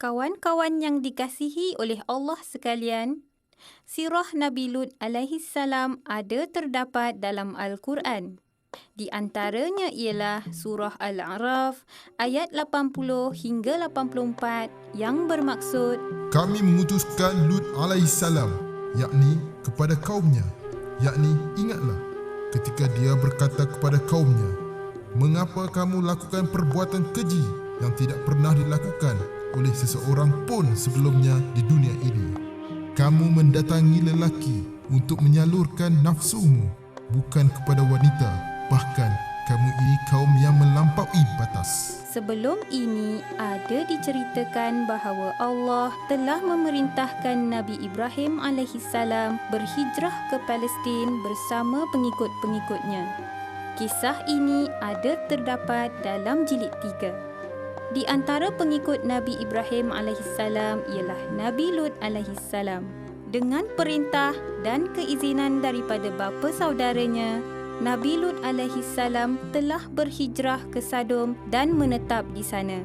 Kawan-kawan yang dikasihi oleh Allah sekalian, sirah Nabi Lut alaihi salam ada terdapat dalam Al-Quran. Di antaranya ialah surah Al-A'raf ayat 80 hingga 84 yang bermaksud, Kami mengutuskan Lut alaihi salam, yakni kepada kaumnya, yakni ingatlah ketika dia berkata kepada kaumnya, mengapa kamu lakukan perbuatan keji yang tidak pernah dilakukan oleh seseorang pun sebelumnya di dunia ini. Kamu mendatangi lelaki untuk menyalurkan nafsumu, bukan kepada wanita. Bahkan kamu ini kaum yang melampaui batas. Sebelum ini ada diceritakan bahawa Allah telah memerintahkan Nabi Ibrahim alaihissalam berhijrah ke Palestin bersama pengikut-pengikutnya. Kisah ini ada terdapat dalam jilid 3. Di antara pengikut Nabi Ibrahim alaihissalam ialah Nabi Lut alaihissalam. Dengan perintah dan keizinan daripada bapa saudaranya, Nabi Lut alaihissalam telah berhijrah ke Sodom dan menetap di sana.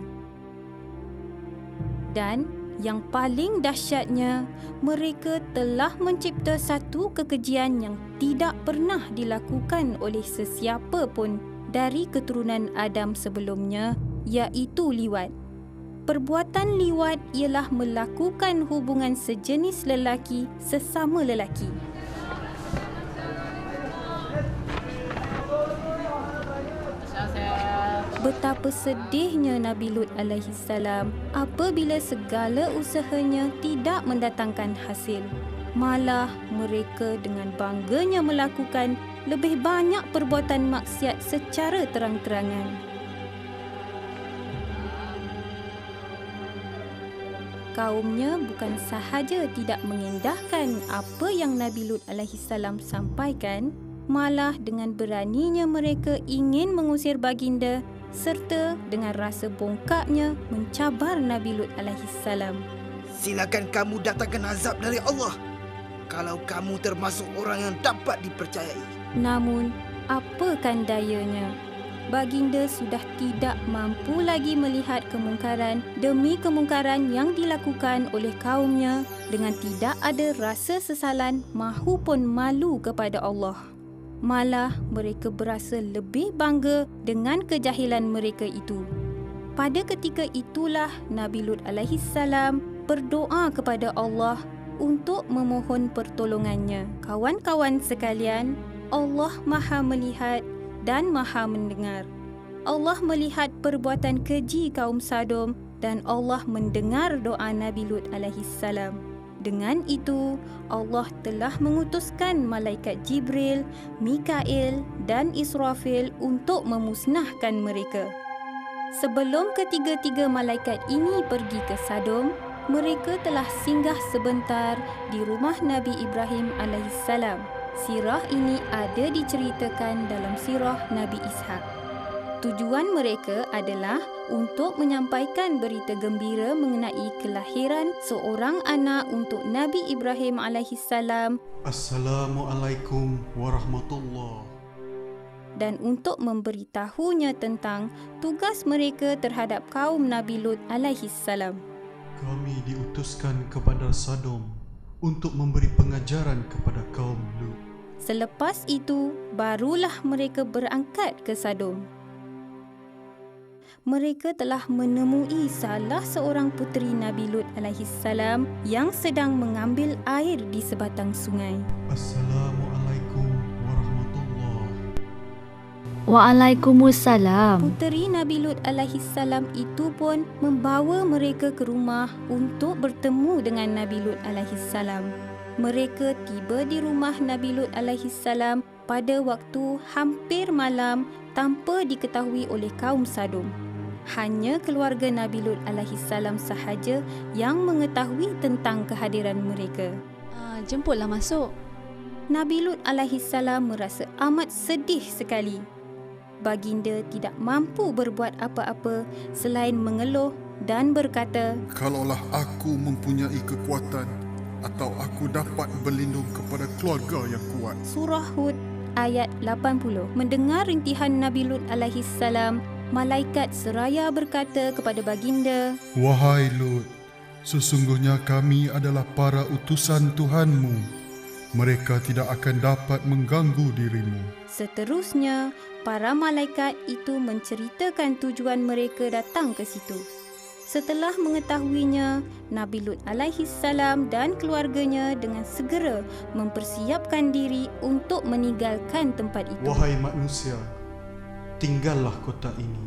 Dan yang paling dahsyatnya, mereka telah mencipta satu kekejian yang tidak pernah dilakukan oleh sesiapa pun dari keturunan Adam sebelumnya, iaitu liwat. Perbuatan liwat ialah melakukan hubungan sejenis lelaki sesama lelaki. Betapa sedihnya Nabi Lut alaihissalam apabila segala usahanya tidak mendatangkan hasil. Malah mereka dengan bangganya melakukan lebih banyak perbuatan maksiat secara terang-terangan. Kaumnya bukan sahaja tidak mengindahkan apa yang Nabi Lut alaihissalam sampaikan, malah dengan beraninya mereka ingin mengusir baginda serta dengan rasa bongkaknya mencabar Nabi Lut alaihissalam. Silakan kamu datangkan azab dari Allah kalau kamu termasuk orang yang dapat dipercayai. Namun, apakan dayanya? Baginda sudah tidak mampu lagi melihat kemungkaran demi kemungkaran yang dilakukan oleh kaumnya dengan tidak ada rasa sesalan mahupun malu kepada Allah. Malah mereka berasa lebih bangga dengan kejahilan mereka itu. Pada ketika itulah Nabi Lut alaihissalam berdoa kepada Allah untuk memohon pertolongannya. Kawan-kawan sekalian, Allah Maha melihat dan Maha mendengar. Allah melihat perbuatan keji kaum Sodom dan Allah mendengar doa Nabi Lut alaihissalam. Dengan itu, Allah telah mengutuskan malaikat Jibril, Mikail dan Israfil untuk memusnahkan mereka. Sebelum ketiga-tiga malaikat ini pergi ke Sodom, mereka telah singgah sebentar di rumah Nabi Ibrahim alaihissalam. Sirah ini ada diceritakan dalam sirah Nabi Ishaq. Tujuan mereka adalah untuk menyampaikan berita gembira mengenai kelahiran seorang anak untuk Nabi Ibrahim alaihissalam. Assalamualaikum warahmatullahi. Dan untuk memberitahunya tentang tugas mereka terhadap kaum Nabi Lut alaihissalam. Kami diutuskan kepada Sodom untuk memberi pengajaran kepada kaum Lut. Selepas itu, barulah mereka berangkat ke Sodom. Mereka telah menemui salah seorang puteri Nabi Lut alaihissalam yang sedang mengambil air di sebatang sungai. Assalamualaikum warahmatullahi. Waalaikumsalam. Puteri Nabi Lut alaihissalam itu pun membawa mereka ke rumah untuk bertemu dengan Nabi Lut alaihissalam. Mereka tiba di rumah Nabi Lut alaihissalam pada waktu hampir malam tanpa diketahui oleh kaum Sodom. Hanya keluarga Nabi Lut alaihissalam sahaja yang mengetahui tentang kehadiran mereka. Jemputlah masuk. Nabi Lut alaihissalam merasa amat sedih sekali. Baginda tidak mampu berbuat apa-apa selain mengeluh dan berkata, Kalaulah aku mempunyai kekuatan atau aku dapat berlindung kepada keluarga yang kuat. Surah Hud ayat 80. Mendengar rintihan Nabi Lut alaihissalam, malaikat seraya berkata kepada baginda, Wahai Lut, Sesungguhnya kami adalah para utusan Tuhanmu. Mereka tidak akan dapat mengganggu dirimu. Seterusnya, para malaikat itu menceritakan tujuan mereka datang ke situ. Setelah mengetahuinya, Nabi Lut alaihi salam dan keluarganya dengan segera mempersiapkan diri untuk meninggalkan tempat itu. Wahai manusia, tinggallah kota ini,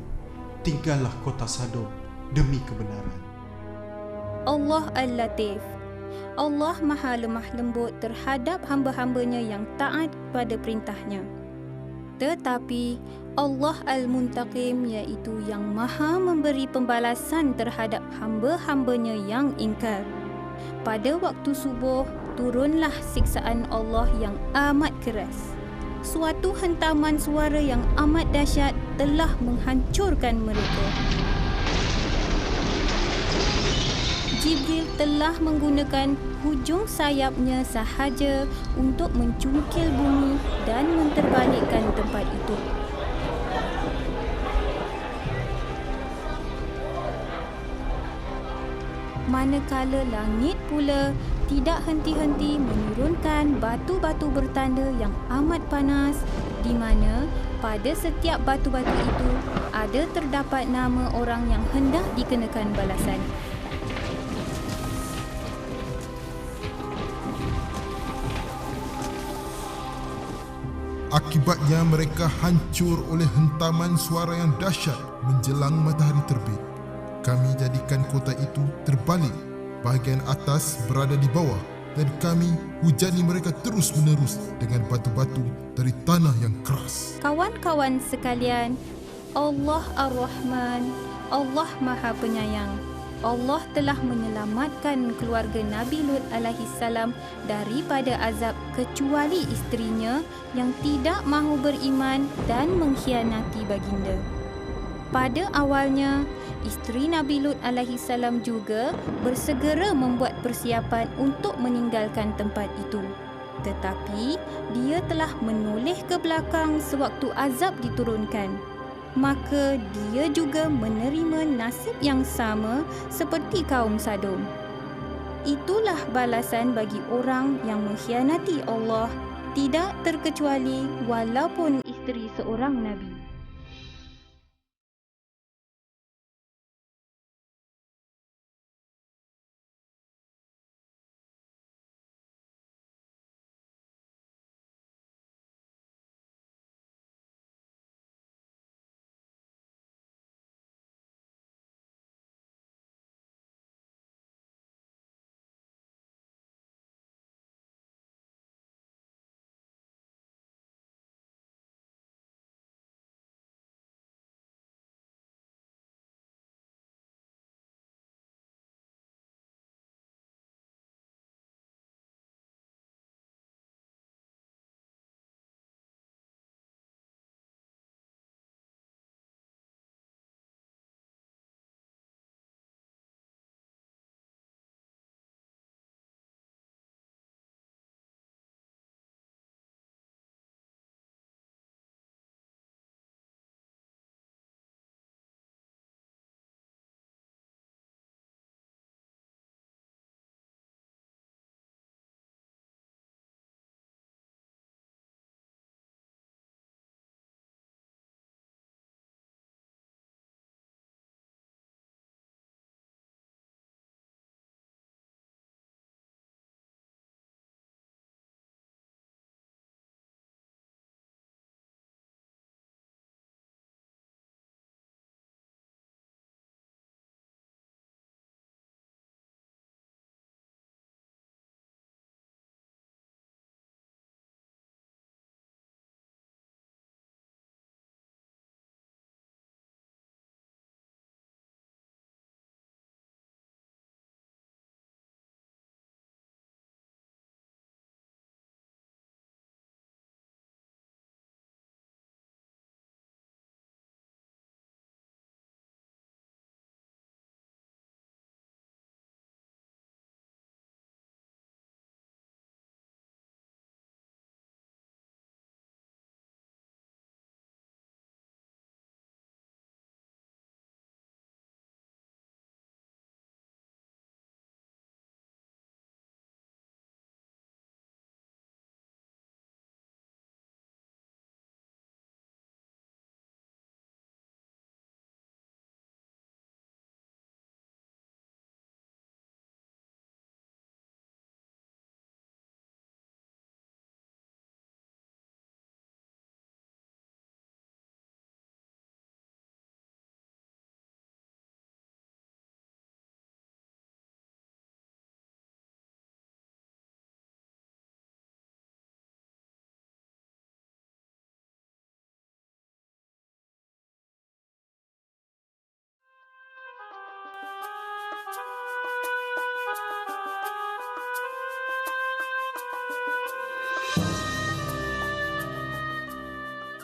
tinggallah kota Sodom demi kebenaran. Allah Al-Latif. Allah Maha Lemah Lembut terhadap hamba-hambanya yang taat pada perintahnya. Tetapi Allah Al-Muntaqim, iaitu yang Maha memberi pembalasan terhadap hamba-hambanya yang ingkar. Pada waktu subuh, turunlah siksaan Allah yang amat keras. Suatu hentaman suara yang amat dahsyat telah menghancurkan mereka. Jibril telah menggunakan hujung sayapnya sahaja untuk mencungkil bumi dan menterbalikkan tempat itu. Manakala langit pula tidak henti-henti menurunkan batu-batu bertanda yang amat panas, di mana pada setiap batu-batu itu ada terdapat nama orang yang hendak dikenakan balasan. Akibatnya mereka hancur oleh hentaman suara yang dahsyat menjelang matahari terbit. Kami jadikan kota itu terbalik, bahagian atas berada di bawah, dan kami hujani mereka terus-menerus dengan batu-batu dari tanah yang keras. Kawan-kawan sekalian, Allah Ar-Rahman, Allah Maha Penyayang. Allah telah menyelamatkan keluarga Nabi Lut alaihi salam daripada azab kecuali isterinya yang tidak mahu beriman dan mengkhianati baginda. Pada awalnya, isteri Nabi Lut alaihi salam juga bersegera membuat persiapan untuk meninggalkan tempat itu. Tetapi dia telah menoleh ke belakang sewaktu azab diturunkan. Maka dia juga menerima nasib yang sama seperti kaum Sodom. Itulah balasan bagi orang yang mengkhianati Allah, tidak terkecuali walaupun isteri seorang Nabi.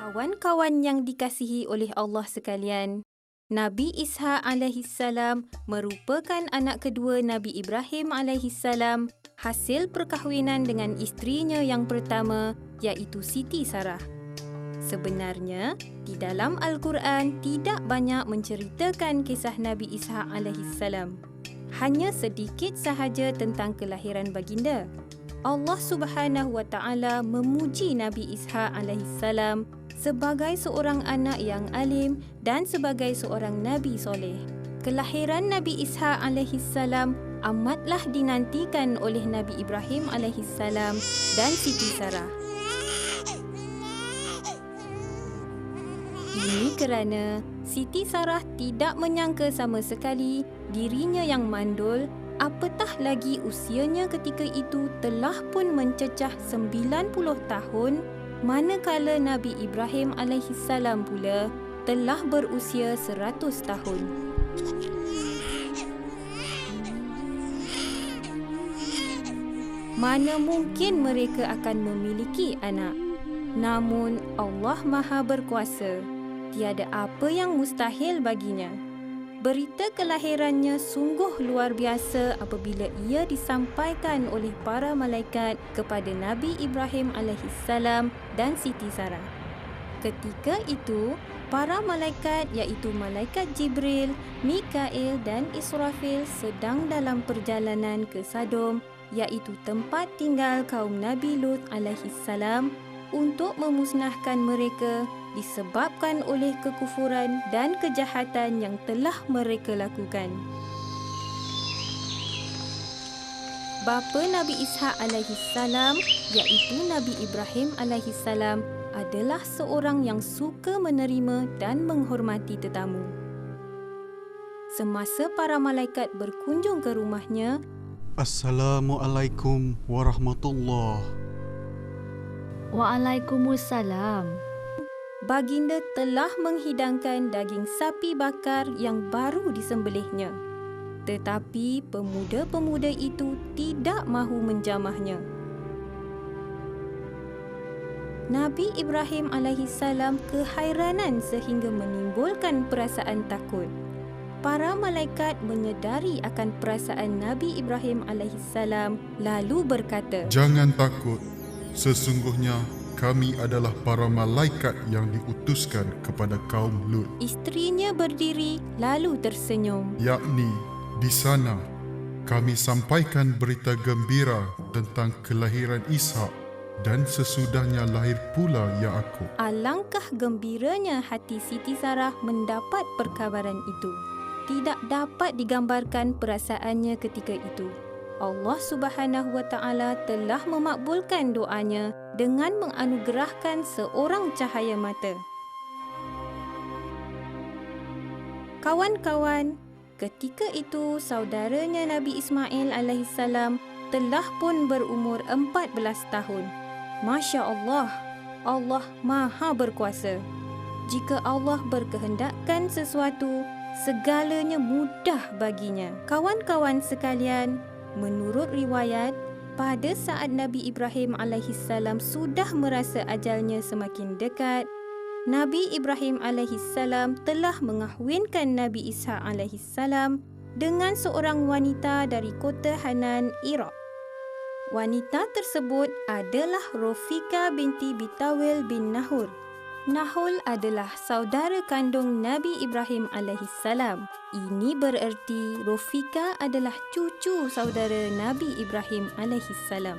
Kawan-kawan yang dikasihi oleh Allah sekalian, Nabi Ishaq alaihissalam merupakan anak kedua Nabi Ibrahim alaihissalam hasil perkahwinan dengan isterinya yang pertama iaitu Siti Sarah. Sebenarnya, di dalam Al-Quran tidak banyak menceritakan kisah Nabi Ishaq alaihissalam. Hanya sedikit sahaja tentang kelahiran baginda. Allah Subhanahu wa taala memuji Nabi Ishaq alaihissalam sebagai seorang anak yang alim dan sebagai seorang nabi soleh. Kelahiran Nabi Ishaq alaihissalam amatlah dinantikan oleh Nabi Ibrahim alaihissalam dan Siti Sarah. Ini kerana Siti Sarah tidak menyangka sama sekali dirinya yang mandul, apatah lagi usianya ketika itu telah pun mencecah 90 tahun, manakala Nabi Ibrahim alaihissalam pula telah berusia 100 tahun. Mana mungkin mereka akan memiliki anak? Namun Allah Maha Berkuasa. Tiada apa yang mustahil baginya. Berita kelahirannya sungguh luar biasa apabila ia disampaikan oleh para malaikat kepada Nabi Ibrahim alaihissalam dan Siti Sarah. Ketika itu, para malaikat iaitu malaikat Jibril, Mikail dan Israfil sedang dalam perjalanan ke Sodom iaitu tempat tinggal kaum Nabi Lut alaihissalam untuk memusnahkan mereka disebabkan oleh kekufuran dan kejahatan yang telah mereka lakukan. Bapa Nabi Ishaq alaihissalam iaitu Nabi Ibrahim alaihissalam adalah seorang yang suka menerima dan menghormati tetamu. Semasa para malaikat berkunjung ke rumahnya, Assalamualaikum warahmatullahi. Waalaikumsalam. baginda telah menghidangkan daging sapi bakar yang baru disembelihnya. Tetapi pemuda-pemuda itu tidak mahu menjamahnya. Nabi Ibrahim alaihissalam kehairanan sehingga menimbulkan perasaan takut. Para malaikat menyedari akan perasaan Nabi Ibrahim alaihissalam lalu berkata, Jangan takut, sesungguhnya kami adalah para malaikat yang diutuskan kepada kaum Lut. Isterinya berdiri lalu tersenyum. Yakni, di sana kami sampaikan berita gembira tentang kelahiran Ishak dan sesudahnya lahir pula Yaakub. Alangkah gembiranya hati Siti Sarah mendapat perkabaran itu. Tidak dapat digambarkan perasaannya ketika itu. Allah Subhanahu wa taala telah memakbulkan doanya dengan menganugerahkan seorang cahaya mata. Kawan-kawan, ketika itu saudaranya Nabi Ismail alaihissalam telah pun berumur 14 tahun. Masya Allah, Allah Maha Berkuasa. Jika Allah berkehendakkan sesuatu, segalanya mudah baginya. Kawan-kawan sekalian, menurut riwayat, pada saat Nabi Ibrahim alaihissalam sudah merasa ajalnya semakin dekat, Nabi Ibrahim alaihissalam telah mengahwinkan Nabi Ishaq alaihissalam dengan seorang wanita dari kota Hanan, Iraq. Wanita tersebut adalah Rofika binti Bitawil bin Nahur. Nahul adalah saudara kandung Nabi Ibrahim alaihissalam. Ini bererti Rofika adalah cucu saudara Nabi Ibrahim alaihissalam.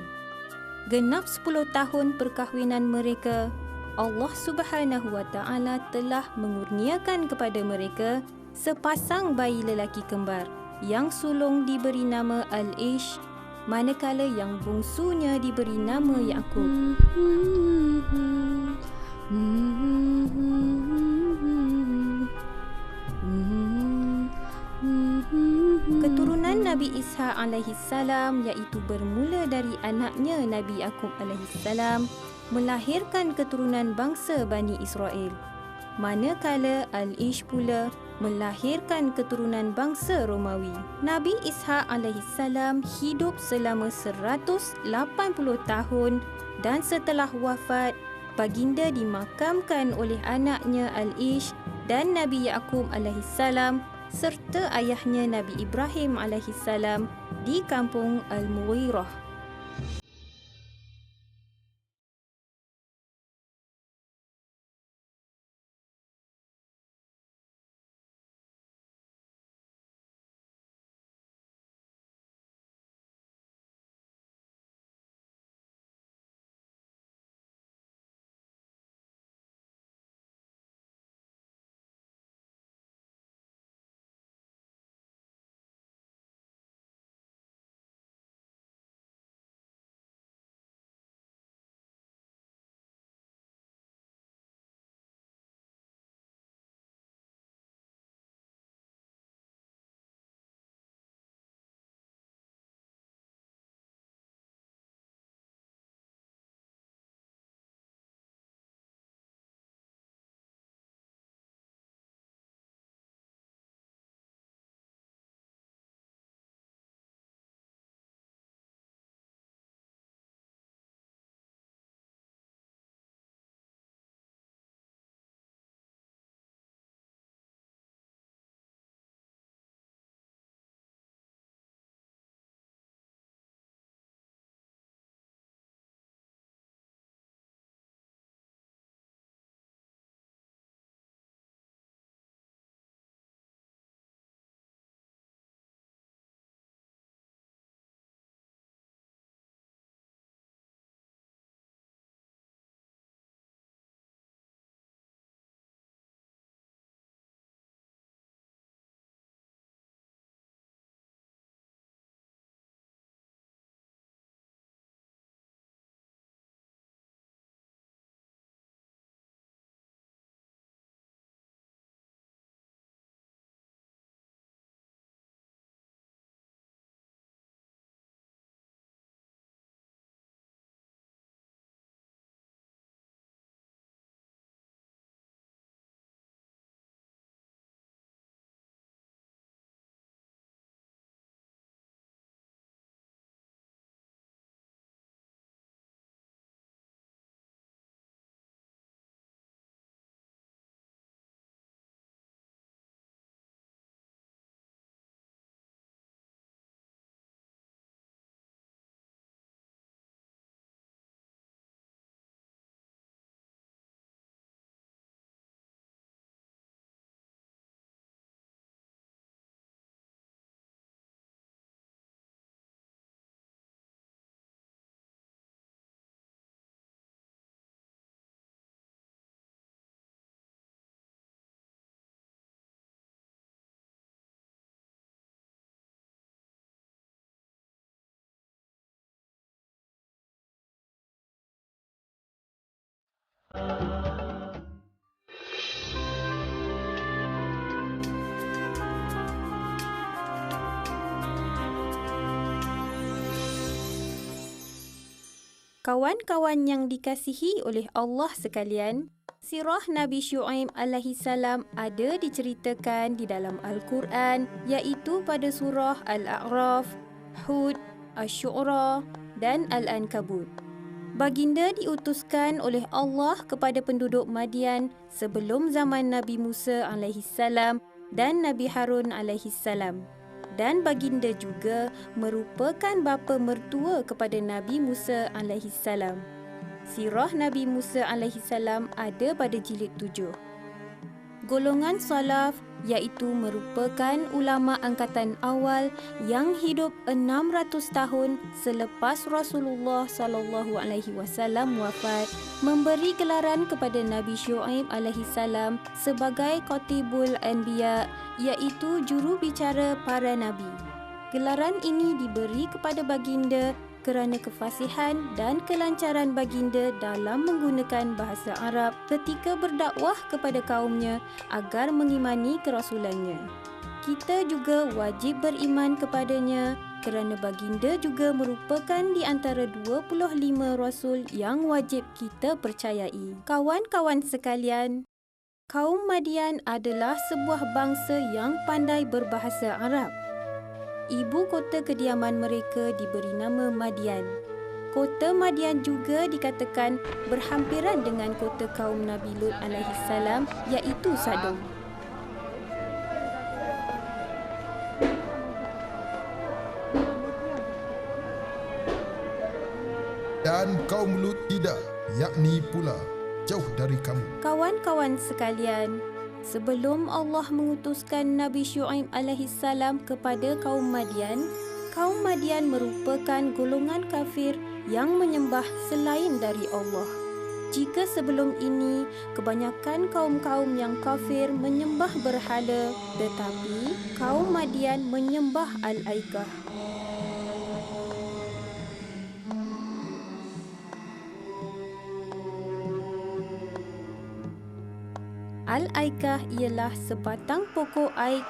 Genap 10 tahun perkahwinan mereka, Allah Subhanahu wa taala telah mengurniakan kepada mereka sepasang bayi lelaki kembar yang sulung diberi nama Al-Ish, manakala yang bungsunya diberi nama Yaakub. Keturunan Nabi Ishaq alaihissalam iaitu bermula dari anaknya Nabi Yaakub alaihissalam melahirkan keturunan bangsa Bani Israel. Manakala Al-Ish pula melahirkan keturunan bangsa Romawi. Nabi Ishaq alaihissalam hidup selama 180 tahun dan setelah wafat, baginda dimakamkan oleh anaknya Al-Ish dan Nabi Yaqub alaihissalam serta ayahnya Nabi Ibrahim alaihissalam di kampung Al-Mughirah. Kawan-kawan yang dikasihi oleh Allah sekalian, sirah Nabi Syuaib alaihissalam ada diceritakan di dalam Al-Quran, iaitu pada surah Al-A'raf, Hud, Asy-Syu'ara dan Al-Ankabut. Baginda diutuskan oleh Allah kepada penduduk Madian sebelum zaman Nabi Musa alaihissalam dan Nabi Harun alaihissalam. Dan baginda juga merupakan bapa mertua kepada Nabi Musa alaihissalam. Sirah Nabi Musa alaihissalam ada pada jilid 7. Golongan salaf iaitu merupakan ulama angkatan awal yang hidup 600 tahun selepas Rasulullah sallallahu alaihi wasallam wafat, memberi gelaran kepada Nabi Syuaib alaihissalam sebagai Qatibul Anbiya, iaitu juru bicara para nabi. Gelaran ini diberi kepada baginda kerana kefasihan dan kelancaran baginda dalam menggunakan bahasa Arab ketika berdakwah kepada kaumnya agar mengimani kerasulannya. Kita juga wajib beriman kepadanya kerana baginda juga merupakan di antara 25 rasul yang wajib kita percayai. Kawan-kawan sekalian, kaum Madian adalah sebuah bangsa yang pandai berbahasa Arab. Ibu kota kediaman mereka diberi nama Madian. Kota Madian juga dikatakan berhampiran dengan kota kaum Nabi Lut alaihissalam, iaitu Sodom. Dan kaum Lut tidak, yakni pula jauh dari kamu. Kawan-kawan sekalian, sebelum Allah mengutuskan Nabi Syuaib alaihissalam kepada kaum Madian merupakan golongan kafir yang menyembah selain dari Allah. Jika sebelum ini, kebanyakan kaum-kaum yang kafir menyembah berhala, tetapi kaum Madian menyembah Al-Aikah. Al-Aikah ialah sebatang pokok aik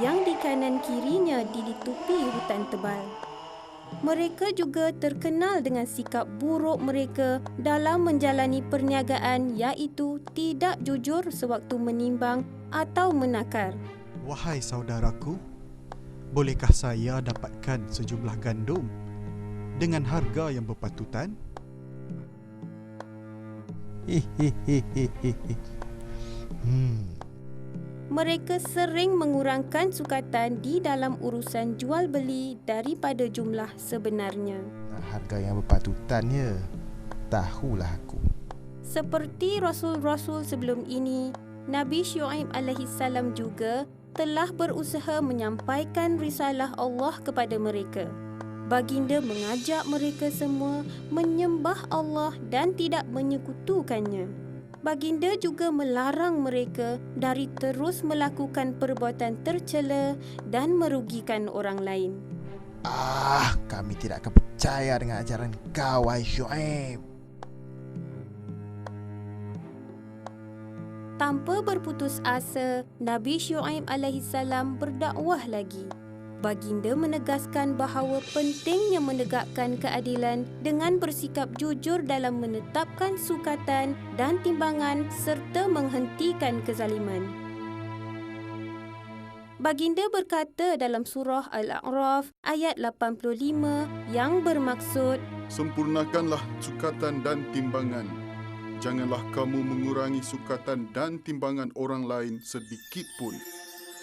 yang di kanan kirinya dilitupi hutan tebal. Mereka juga terkenal dengan sikap buruk mereka dalam menjalani perniagaan, iaitu tidak jujur sewaktu menimbang atau menakar. Wahai saudaraku, bolehkah saya dapatkan sejumlah gandum dengan harga yang berpatutan? Mereka sering mengurangkan sukatan di dalam urusan jual beli daripada jumlah sebenarnya. Harga yang berpatutan ya. Tahulah aku. Seperti rasul-rasul sebelum ini, Nabi Syuaib alaihissalam juga telah berusaha menyampaikan risalah Allah kepada mereka. Baginda mengajak mereka semua menyembah Allah dan tidak menyekutukannya. Baginda juga melarang mereka dari terus melakukan perbuatan tercela dan merugikan orang lain. Kami tidak akan percaya dengan ajaran kau, wahai Syuaib. Tanpa berputus asa, Nabi Syuaib alaihissalam berdakwah lagi. Baginda menegaskan bahawa pentingnya menegakkan keadilan dengan bersikap jujur dalam menetapkan sukatan dan timbangan serta menghentikan kezaliman. Baginda berkata dalam surah Al-A'raf ayat 85 yang bermaksud, Sempurnakanlah sukatan dan timbangan. Janganlah kamu mengurangi sukatan dan timbangan orang lain sedikit pun.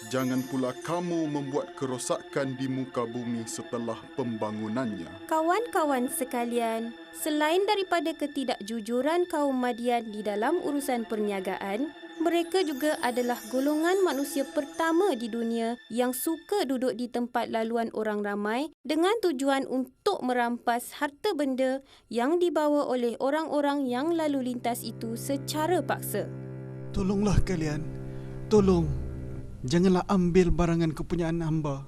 Jangan pula kamu membuat kerosakan di muka bumi setelah pembangunannya. Kawan-kawan sekalian, selain daripada ketidakjujuran kaum Madian di dalam urusan perniagaan, mereka juga adalah golongan manusia pertama di dunia yang suka duduk di tempat laluan orang ramai dengan tujuan untuk merampas harta benda yang dibawa oleh orang-orang yang lalu lintas itu secara paksa. Tolonglah kalian, tolong. Janganlah ambil barangan kepunyaan hamba.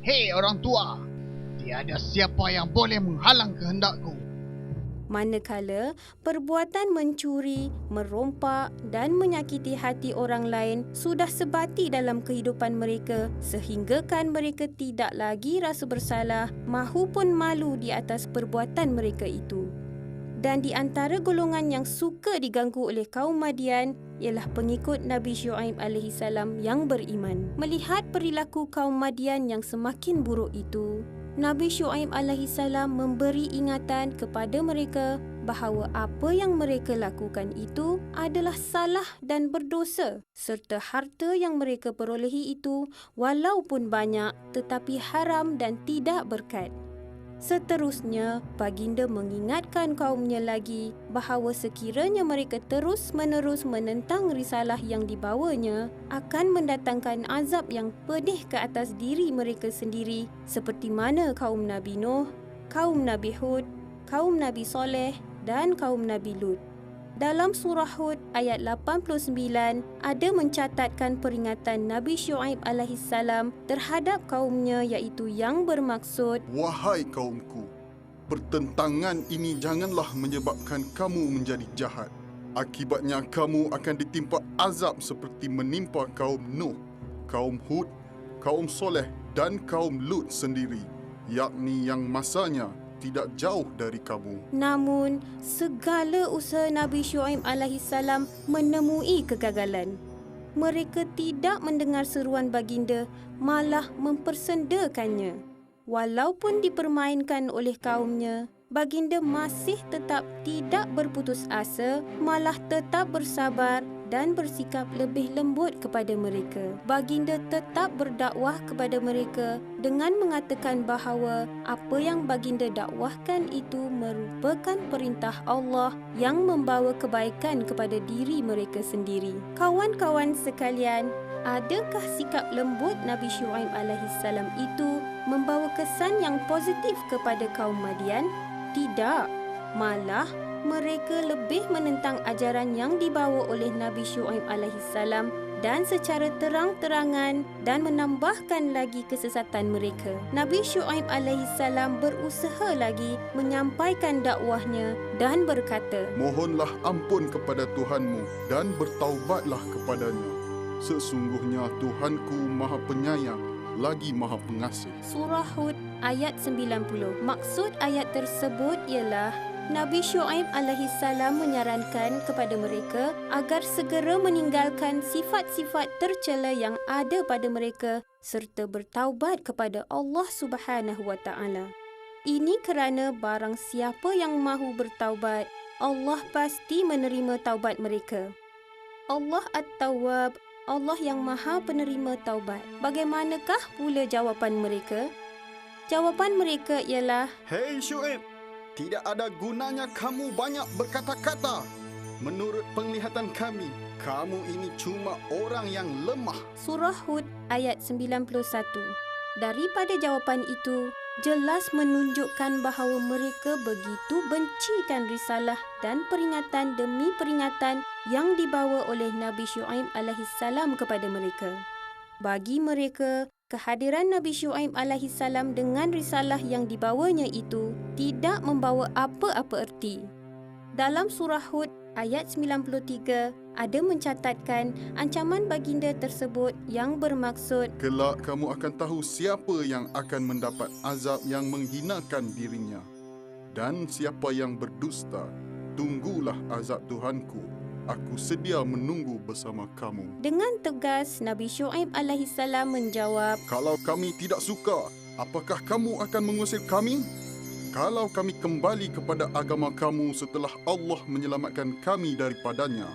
Hei orang tua, tiada siapa yang boleh menghalang kehendakku. Manakala perbuatan mencuri, merompak dan menyakiti hati orang lain sudah sebati dalam kehidupan mereka sehinggakan mereka tidak lagi rasa bersalah mahupun malu di atas perbuatan mereka itu. Dan di antara golongan yang suka diganggu oleh kaum Madian ialah pengikut Nabi Syuaib alaihissalam yang beriman. Melihat perilaku kaum Madian yang semakin buruk itu, Nabi Syuaib alaihissalam memberi ingatan kepada mereka bahawa apa yang mereka lakukan itu adalah salah dan berdosa, serta harta yang mereka perolehi itu walaupun banyak tetapi haram dan tidak berkat. Seterusnya, baginda mengingatkan kaumnya lagi bahawa sekiranya mereka terus-menerus menentang risalah yang dibawanya, akan mendatangkan azab yang pedih ke atas diri mereka sendiri seperti mana kaum Nabi Nuh, kaum Nabi Hud, kaum Nabi Soleh dan kaum Nabi Lut. Dalam surah Hud ayat 89 ada mencatatkan peringatan Nabi Syuaib alaihissalam terhadap kaumnya iaitu yang bermaksud, Wahai kaumku, pertentangan ini janganlah menyebabkan kamu menjadi jahat. Akibatnya kamu akan ditimpa azab seperti menimpa kaum Nuh, kaum Hud, kaum Soleh dan kaum Lut sendiri, yakni yang masanya tidak jauh dari kamu. Namun, segala usaha Nabi Syuaib alaihissalam menemui kegagalan. Mereka tidak mendengar seruan baginda, malah mempersendakannya. Walaupun dipermainkan oleh kaumnya, baginda masih tetap tidak berputus asa, malah tetap bersabar dan bersikap lebih lembut kepada mereka. Baginda tetap berdakwah kepada mereka dengan mengatakan bahawa apa yang baginda dakwahkan itu merupakan perintah Allah yang membawa kebaikan kepada diri mereka sendiri. Kawan-kawan sekalian, adakah sikap lembut Nabi Syuaib alaihissalam itu membawa kesan yang positif kepada kaum Madian? Tidak. Malah, mereka lebih menentang ajaran yang dibawa oleh Nabi Syuaib alaihissalam dan secara terang-terangan dan menambahkan lagi kesesatan mereka. Nabi Syuaib alaihissalam berusaha lagi menyampaikan dakwahnya dan berkata, Mohonlah ampun kepada Tuhanmu dan bertaubatlah kepadanya. Sesungguhnya Tuhanku Maha Penyayang lagi Maha Pengasih. Surah Hud ayat 90. Maksud ayat tersebut ialah Nabi Syuaib alaihissalam menyarankan kepada mereka agar segera meninggalkan sifat-sifat tercela yang ada pada mereka serta bertaubat kepada Allah Subhanahu wa taala. Ini kerana barang siapa yang mahu bertaubat, Allah pasti menerima taubat mereka. Allah At-Tawwab, Allah yang Maha Penerima Taubat. Bagaimanakah pula jawapan mereka? Jawapan mereka ialah, Hei Syuaib, tidak ada gunanya kamu banyak berkata-kata. Menurut penglihatan kami, kamu ini cuma orang yang lemah. Surah Hud ayat 91. Daripada jawapan itu, jelas menunjukkan bahawa mereka begitu bencikan risalah dan peringatan demi peringatan yang dibawa oleh Nabi Syuaib alaihissalam kepada mereka. Bagi mereka, kehadiran Nabi Syuaib alaihissalam dengan risalah yang dibawanya itu tidak membawa apa-apa erti. Dalam surah Hud ayat 93 ada mencatatkan ancaman baginda tersebut yang bermaksud, Kelak kamu akan tahu siapa yang akan mendapat azab yang menghinakan dirinya. Dan siapa yang berdusta, tunggulah azab Tuhanku. Aku sedia menunggu bersama kamu. Dengan tegas Nabi Syuaib alaihissalam menjawab, Kalau kami tidak suka, apakah kamu akan mengusir kami? Kalau kami kembali kepada agama kamu setelah Allah menyelamatkan kami daripadanya,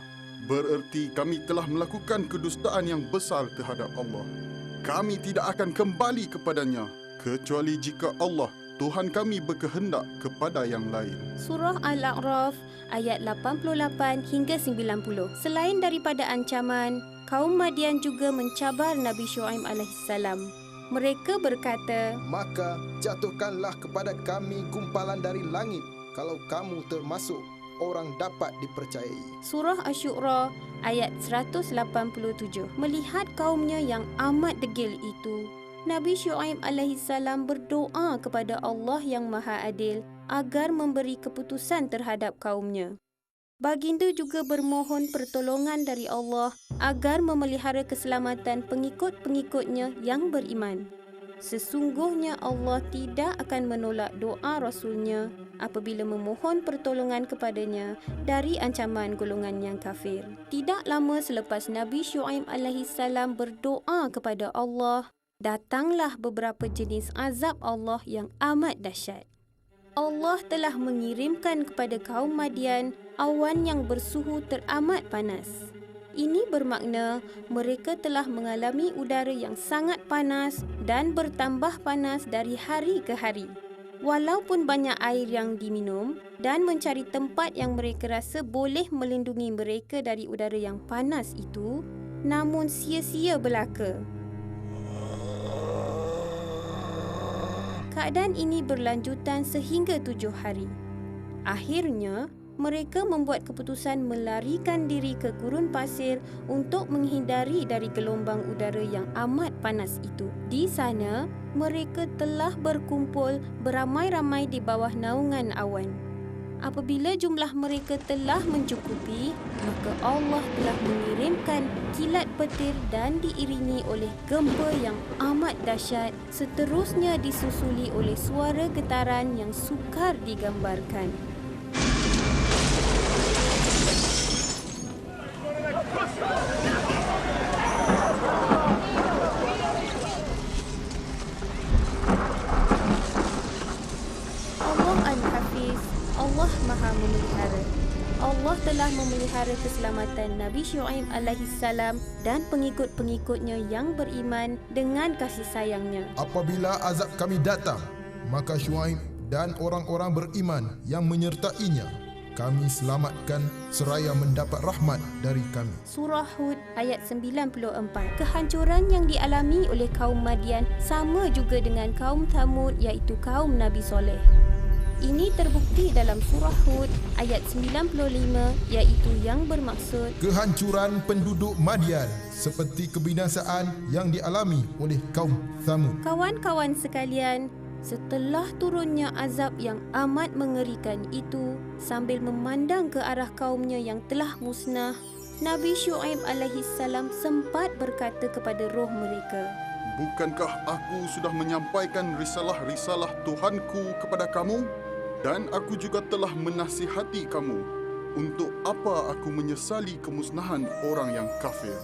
bererti kami telah melakukan kedustaan yang besar terhadap Allah. Kami tidak akan kembali kepadanya, kecuali jika Allah, Tuhan kami berkehendak kepada yang lain. Surah Al-A'raf ayat 88 hingga 90. Selain daripada ancaman, kaum Madian juga mencabar Nabi Syuaib alaihissalam. Mereka berkata, Maka jatuhkanlah kepada kami gumpalan dari langit kalau kamu termasuk orang dapat dipercayai. Surah Asy-Syu'ara ayat 187. Melihat kaumnya yang amat degil itu, Nabi Syuaib alaihissalam berdoa kepada Allah yang Maha Adil agar memberi keputusan terhadap kaumnya. Baginda juga bermohon pertolongan dari Allah agar memelihara keselamatan pengikut-pengikutnya yang beriman. Sesungguhnya Allah tidak akan menolak doa Rasulnya apabila memohon pertolongan kepadanya dari ancaman golongan yang kafir. Tidak lama selepas Nabi Syuaib alaihissalam berdoa kepada Allah, datanglah beberapa jenis azab Allah yang amat dahsyat. Allah telah mengirimkan kepada kaum Madian awan yang bersuhu teramat panas. Ini bermakna mereka telah mengalami udara yang sangat panas dan bertambah panas dari hari ke hari. Walaupun banyak air yang diminum dan mencari tempat yang mereka rasa boleh melindungi mereka dari udara yang panas itu, namun sia-sia belaka. Keadaan ini berlanjutan sehingga 7 hari. Akhirnya, mereka membuat keputusan melarikan diri ke gurun pasir untuk menghindari dari gelombang udara yang amat panas itu. Di sana, mereka telah berkumpul beramai-ramai di bawah naungan awan. Apabila jumlah mereka telah mencukupi, maka Allah telah mengirimkan kilat petir dan diiringi oleh gempa yang amat dahsyat, seterusnya disusuli oleh suara getaran yang sukar digambarkan. Allah Al-Hafiz memelihara keselamatan Nabi Syuaib alaihissalam dan pengikut-pengikutnya yang beriman dengan kasih sayangnya. Apabila azab kami datang, maka Syuaib dan orang-orang beriman yang menyertainya kami selamatkan seraya mendapat rahmat dari kami. Surah Hud ayat 94. Kehancuran yang dialami oleh kaum Madian sama juga dengan kaum Thamud iaitu kaum Nabi Soleh. Ini terbukti dalam surah Hud ayat 95 iaitu yang bermaksud Kehancuran penduduk Madian seperti kebinasaan yang dialami oleh kaum Thamud. kawan-kawan sekalian, setelah turunnya azab yang amat mengerikan itu, sambil memandang ke arah kaumnya yang telah musnah, Nabi Syuaib alaihissalam sempat berkata kepada roh mereka, Bukankah aku sudah menyampaikan risalah-risalah Tuhanku kepada kamu? Dan aku juga telah menasihati kamu. Untuk apa aku menyesali kemusnahan orang yang kafir?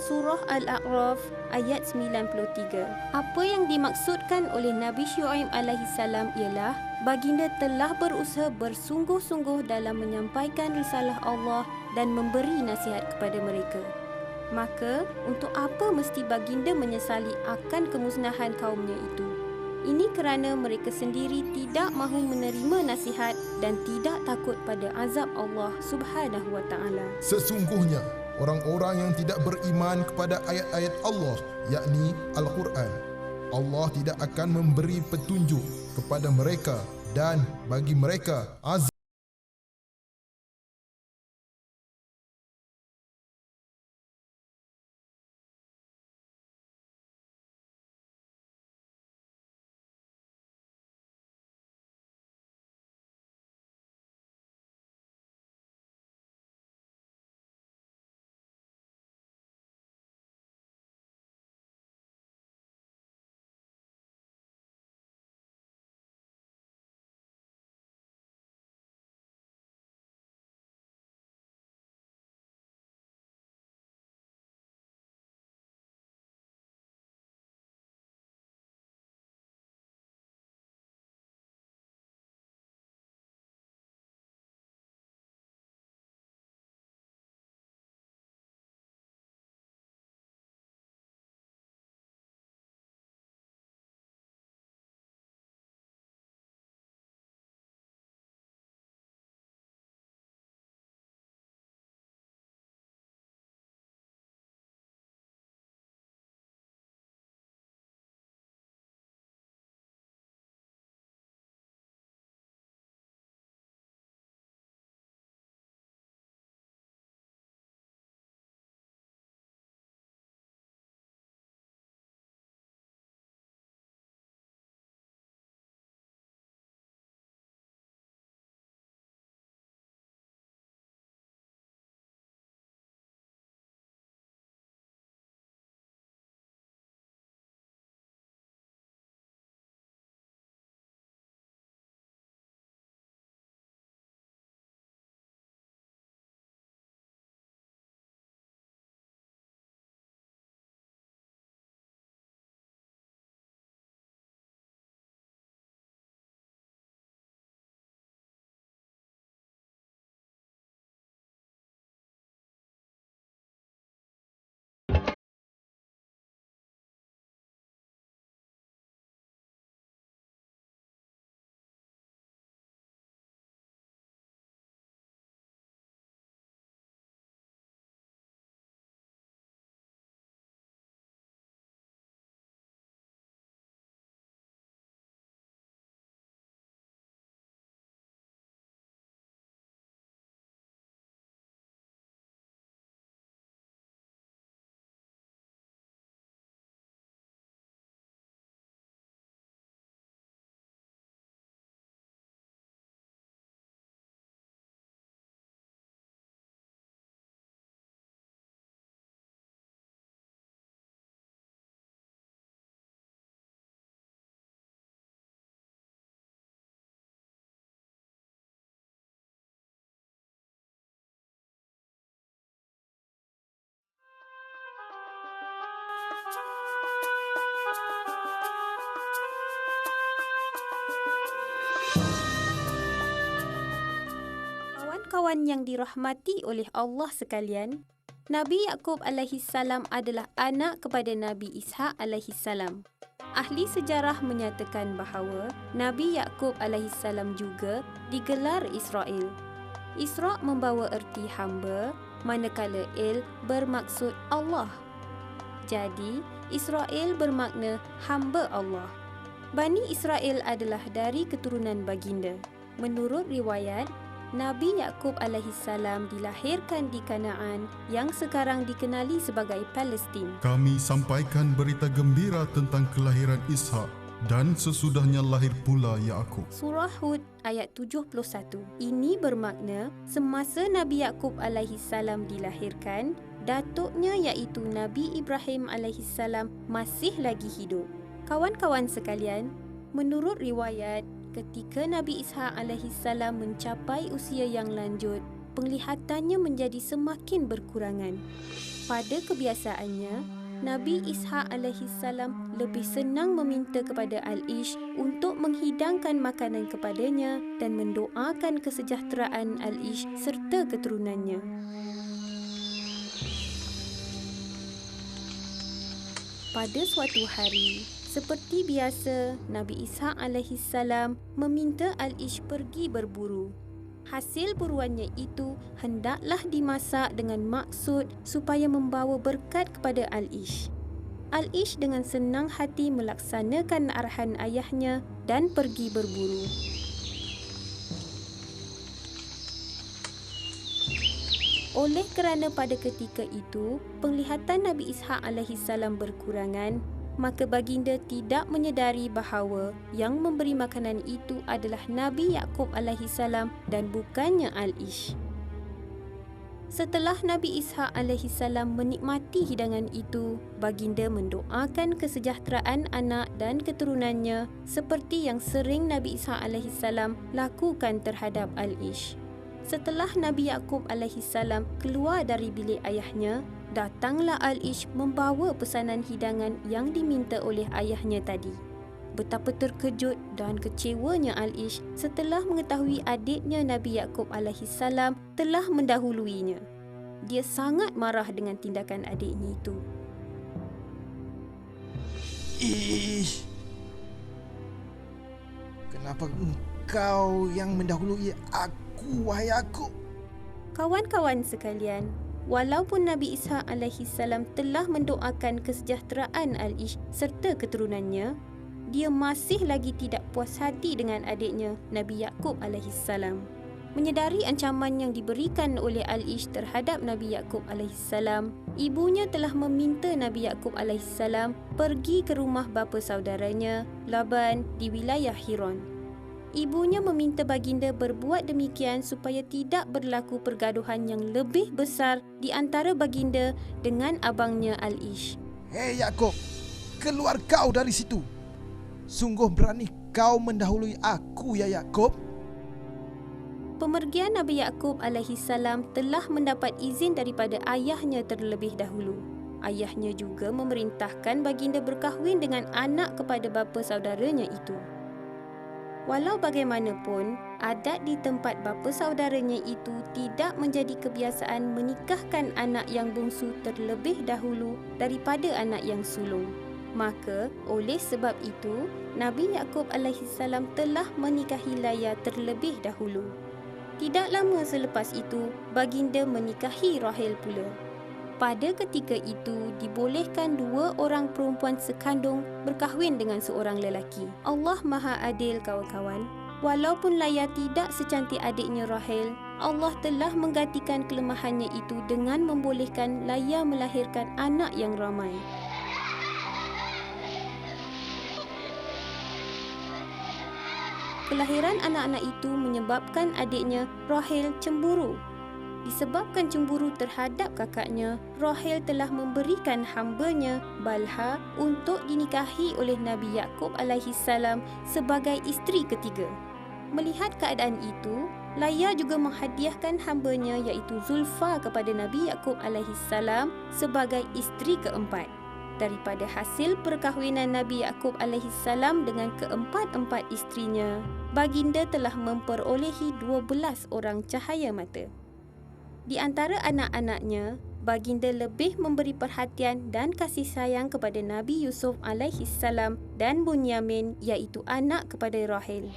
Surah Al-A'raf ayat 93. Apa yang dimaksudkan oleh Nabi Syuaib alaihissalam ialah baginda telah berusaha bersungguh-sungguh dalam menyampaikan risalah Allah dan memberi nasihat kepada mereka. Maka, untuk apa mesti baginda menyesali akan kemusnahan kaumnya itu? Ini kerana mereka sendiri tidak mahu menerima nasihat dan tidak takut pada azab Allah Subhanahu wa taala. Sesungguhnya orang-orang yang tidak beriman kepada ayat-ayat Allah, yakni Al-Quran, Allah tidak akan memberi petunjuk kepada mereka dan bagi mereka azab Kawan-kawan yang dirahmati oleh Allah sekalian, Nabi Yaqub alaihissalam adalah anak kepada Nabi Ishaq alaihissalam. Ahli sejarah menyatakan bahawa Nabi Yaqub alaihissalam juga digelar Israel. Isra' membawa erti hamba, manakala Il bermaksud Allah. Jadi, Israel bermakna hamba Allah. Bani Israel adalah dari keturunan baginda. Menurut riwayat, Nabi Yaqub alaihissalam dilahirkan di Kanaan yang sekarang dikenali sebagai Palestin. Kami sampaikan berita gembira tentang kelahiran Ishak dan sesudahnya lahir pula Yaqub. Surah Hud ayat 71. Ini bermakna semasa Nabi Yaqub alaihissalam dilahirkan, datuknya iaitu Nabi Ibrahim alaihissalam masih lagi hidup. Kawan-kawan sekalian, menurut riwayat, ketika Nabi Ishaq alaihissalam mencapai usia yang lanjut, penglihatannya menjadi semakin berkurangan. Pada kebiasaannya, Nabi Ishaq alaihissalam lebih senang meminta kepada Al-Ish untuk menghidangkan makanan kepadanya dan mendoakan kesejahteraan Al-Ish serta keturunannya. Pada suatu hari, seperti biasa, Nabi Ishaq alaihissalam meminta Al-Ish pergi berburu. Hasil buruannya itu hendaklah dimasak dengan maksud supaya membawa berkat kepada Al-Ish. Al-Ish dengan senang hati melaksanakan arahan ayahnya dan pergi berburu. Oleh kerana pada ketika itu, penglihatan Nabi Ishaq alaihissalam berkurangan, maka baginda tidak menyedari bahawa yang memberi makanan itu adalah Nabi Yaqub alaihissalam dan bukannya Al-Ish. Setelah Nabi Ishaq alaihissalam menikmati hidangan itu, baginda mendoakan kesejahteraan anak dan keturunannya seperti yang sering Nabi Ishaq alaihissalam lakukan terhadap Al-Ish. Setelah Nabi Yaqub alaihissalam keluar dari bilik ayahnya, datanglah Al-Ish membawa pesanan hidangan yang diminta oleh ayahnya tadi. Betapa terkejut dan kecewanya Al-Ish setelah mengetahui adiknya Nabi Yaqub alaihissalam telah mendahuluinya. Dia sangat marah dengan tindakan adiknya itu. Ish, kenapa engkau yang mendahului aku, wahai aku? Kawan-kawan sekalian, walaupun Nabi Ishaq alaihissalam telah mendoakan kesejahteraan Al-Ish serta keturunannya, dia masih lagi tidak puas hati dengan adiknya Nabi Yaqub alaihissalam. Menyedari ancaman yang diberikan oleh Al-Ish terhadap Nabi Yaqub alaihissalam, ibunya telah meminta Nabi Yaqub alaihissalam pergi ke rumah bapa saudaranya Laban di wilayah Hiron. Ibunya meminta baginda berbuat demikian supaya tidak berlaku pergaduhan yang lebih besar di antara baginda dengan abangnya Al-Ish. Hei Yaqub, keluar kau dari situ. Sungguh berani kau mendahului aku, ya Yaqub. Pemergian Nabi Yaqub alaihissalam telah mendapat izin daripada ayahnya terlebih dahulu. Ayahnya juga memerintahkan baginda berkahwin dengan anak kepada bapa saudaranya itu. Walau bagaimanapun, adat di tempat bapa saudaranya itu tidak menjadi kebiasaan menikahkan anak yang bungsu terlebih dahulu daripada anak yang sulung. Maka, oleh sebab itu, Nabi Yaqub alaihissalam telah menikahi Laya terlebih dahulu. Tidak lama selepas itu, baginda menikahi Rahel pula. Pada ketika itu, dibolehkan 2 orang perempuan sekandung berkahwin dengan seorang lelaki. Allah Maha Adil, kawan-kawan. Walaupun Laya tidak secantik adiknya Rahel, Allah telah menggantikan kelemahannya itu dengan membolehkan Laya melahirkan anak yang ramai. Kelahiran anak-anak itu menyebabkan adiknya Rahel cemburu. Disebabkan cemburu terhadap kakaknya, Rahel telah memberikan hambanya Balha untuk dinikahi oleh Nabi Yaqub alaihissalam sebagai isteri ketiga. Melihat keadaan itu, Laya juga menghadiahkan hambanya iaitu Zulfa kepada Nabi Yaqub alaihissalam sebagai isteri keempat. Daripada hasil perkahwinan Nabi Yaqub alaihissalam dengan keempat-empat isterinya, baginda telah memperolehi 12 orang cahaya mata. Di antara anak-anaknya, baginda lebih memberi perhatian dan kasih sayang kepada Nabi Yusuf alaihissalam dan Bunyamin, iaitu anak kepada Rahel.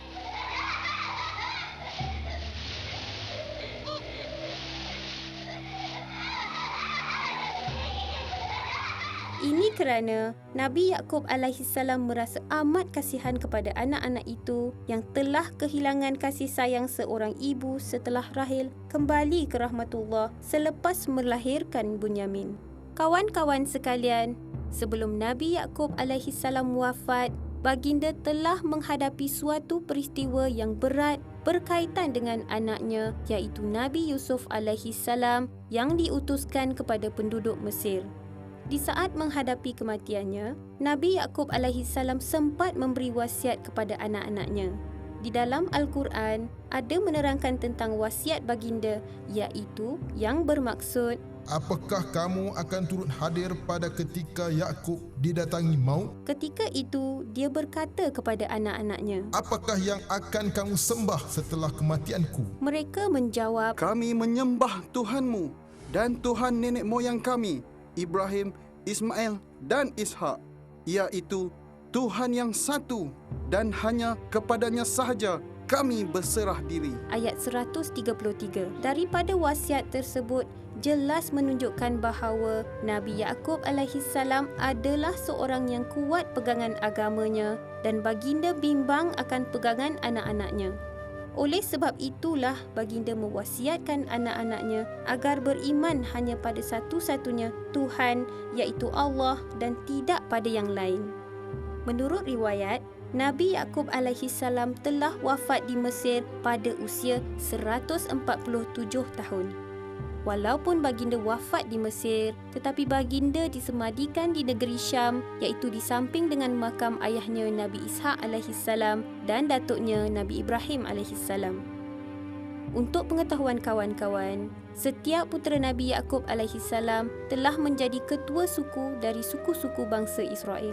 Ini kerana Nabi Yaqub alaihissalam merasa amat kasihan kepada anak-anak itu yang telah kehilangan kasih sayang seorang ibu setelah Rahel kembali ke rahmatullah selepas melahirkan Bunyamin. Kawan-kawan sekalian, sebelum Nabi Yaqub alaihissalam wafat, baginda telah menghadapi suatu peristiwa yang berat berkaitan dengan anaknya, iaitu Nabi Yusuf alaihissalam yang diutuskan kepada penduduk Mesir. Di saat menghadapi kematiannya, Nabi Yaqub alaihissalam sempat memberi wasiat kepada anak-anaknya. Di dalam Al-Quran, ada menerangkan tentang wasiat baginda, iaitu yang bermaksud, apakah kamu akan turut hadir pada ketika Yakub didatangi maut? Ketika itu, dia berkata kepada anak-anaknya, apakah yang akan kamu sembah setelah kematianku? Mereka menjawab, Kami menyembah Tuhanmu dan Tuhan nenek moyang kami, Ibrahim, Ismail dan Ishak, iaitu Tuhan yang satu dan hanya kepadanya sahaja kami berserah diri. Ayat 133. Daripada wasiat tersebut, jelas menunjukkan bahawa Nabi Yaqub alaihissalam adalah seorang yang kuat pegangan agamanya dan baginda bimbang akan pegangan anak-anaknya. Oleh sebab itulah baginda mewasiatkan anak-anaknya agar beriman hanya pada satu-satunya Tuhan, iaitu Allah, dan tidak pada yang lain. Menurut riwayat, Nabi Yaqub alaihissalam telah wafat di Mesir pada usia 147 tahun. Walaupun baginda wafat di Mesir, tetapi baginda disemadikan di negeri Syam, iaitu di samping dengan makam ayahnya Nabi Ishak alaihissalam dan datuknya Nabi Ibrahim alaihissalam. Untuk pengetahuan kawan-kawan, setiap putera Nabi Yaqub alaihissalam telah menjadi ketua suku dari suku-suku bangsa Israel.